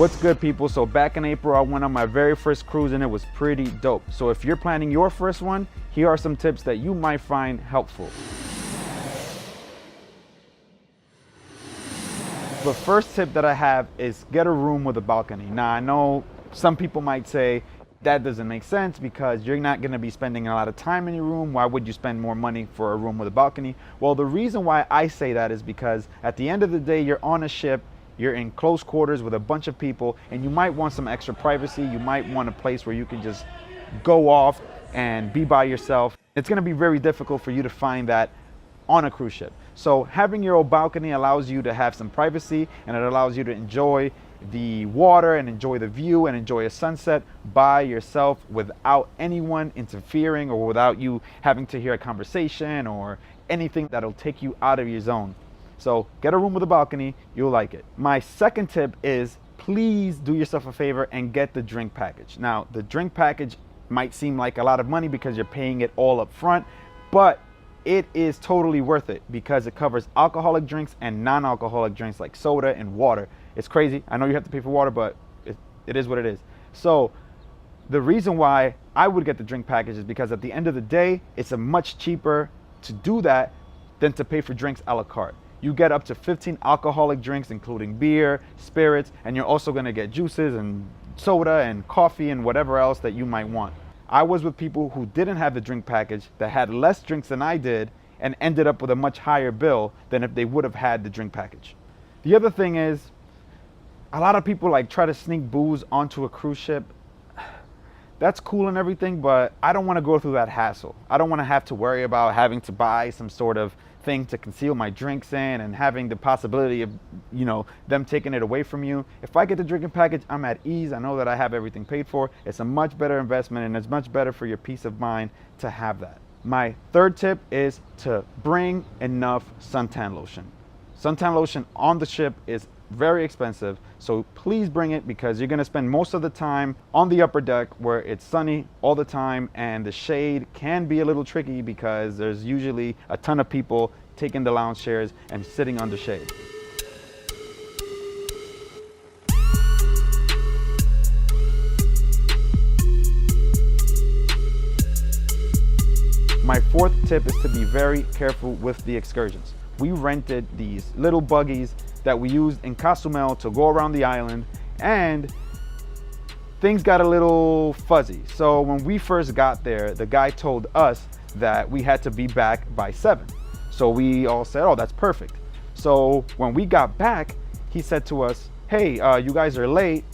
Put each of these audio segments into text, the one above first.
What's good, people? So back in April, I went on my very first cruise and it was pretty dope. So if you're planning your first one, here are some tips that you might find helpful. The first tip that I have is get a room with a balcony. Now, I know some people might say that doesn't make sense because you're not going to be spending a lot of time in your room. Why would you spend more money for a room with a balcony? Well, the reason why I say that is because at the end of the day, you're on a ship, you're in close quarters with a bunch of people, and you might want some extra privacy. You might want a place where you can just go off and be by yourself. It's going to be very difficult for you to find that on a cruise ship. So having your own balcony allows you to have some privacy, and it allows you to enjoy the water and enjoy the view and enjoy a sunset by yourself without anyone interfering or without you having to hear a conversation or anything that'll take you out of your zone. So get a room with a balcony, you'll like it. My second tip is please do yourself a favor and get the drink package. Now, the drink package might seem like a lot of money because you're paying it all up front, but it is totally worth it because it covers alcoholic drinks and non-alcoholic drinks like soda and water. It's crazy. I know you have to pay for water, but it is what it is. So the reason why I would get the drink package is because at the end of the day, it's a much cheaper to do that than to pay for drinks a la carte. You get up to 15 alcoholic drinks, including beer, spirits, and you're also gonna get juices and soda and coffee and whatever else that you might want. I was with people who didn't have the drink package that had less drinks than I did and ended up with a much higher bill than if they would have had the drink package. The other thing is, a lot of people like try to sneak booze onto a cruise ship. That's cool and everything, but I don't want to go through that hassle. I don't want to have to worry about having to buy some sort of thing to conceal my drinks in and having the possibility of, them taking it away from you. If I get the drinking package, I'm at ease. I know that I have everything paid for. It's a much better investment and it's much better for your peace of mind to have that. My third tip is to bring enough suntan lotion. Suntan lotion on the ship is very expensive, so please bring it because you're going to spend most of the time on the upper deck where it's sunny all the time, and the shade can be a little tricky because there's usually a ton of people taking the lounge chairs and sitting under shade. My fourth tip is to be very careful with the excursions. We rented these little buggies that we used in Cozumel to go around the island, and things got a little fuzzy. So when we first got there, the guy told us that we had to be back by 7. So we all said, oh, that's perfect. So when we got back, he said to us, hey, you guys are late.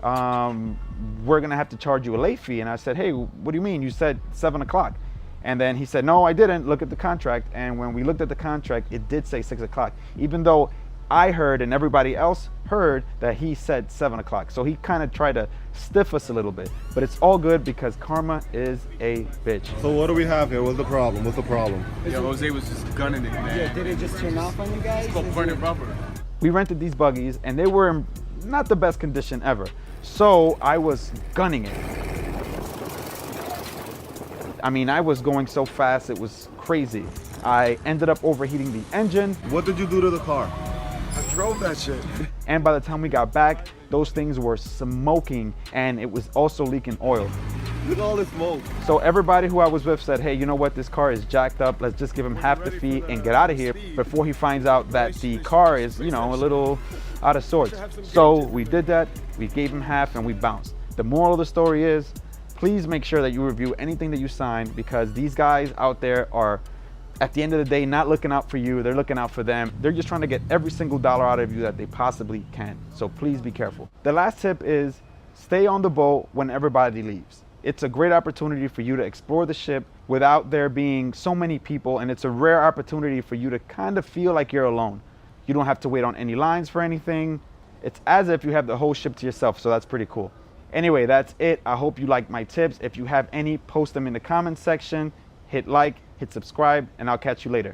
We're gonna have to charge you a late fee. And I said, hey, what do you mean? You said 7 o'clock. And then he said, no, I didn't. Look at the contract. And when we looked at the contract, it did say 6 o'clock, even though I heard and everybody else heard that he said 7 o'clock. So he kind of tried to stiff us a little bit, but it's all good because karma is a bitch. So what do we have here? What's the problem? Yeah, Jose was just gunning it, man. Yeah, did it just turn off on you guys? It's called burning rubber. We rented these buggies and they were in not the best condition ever. So I was gunning it. I mean, I was going so fast, it was crazy. I ended up overheating the engine. What did you do to the car? I drove that shit. And by the time we got back, those things were smoking and it was also leaking oil. Look at all this smoke. So everybody who I was with said, hey, you know what? This car is jacked up. Let's just give him half the fee and get out of here before he finds out that the car is, a little out of sorts. So we did that. We gave him half and we bounced. The moral of the story is, please make sure that you review anything that you sign because these guys out there are, at the end of the day, not looking out for you. They're looking out for them. They're just trying to get every single dollar out of you that they possibly can. So please be careful. The last tip is stay on the boat when everybody leaves. It's a great opportunity for you to explore the ship without there being so many people, and it's a rare opportunity for you to kind of feel like you're alone. You don't have to wait on any lines for anything. It's as if you have the whole ship to yourself, so that's pretty cool. Anyway, that's it. I hope you liked my tips. If you have any, post them in the comments section. Hit like, hit subscribe, and I'll catch you later.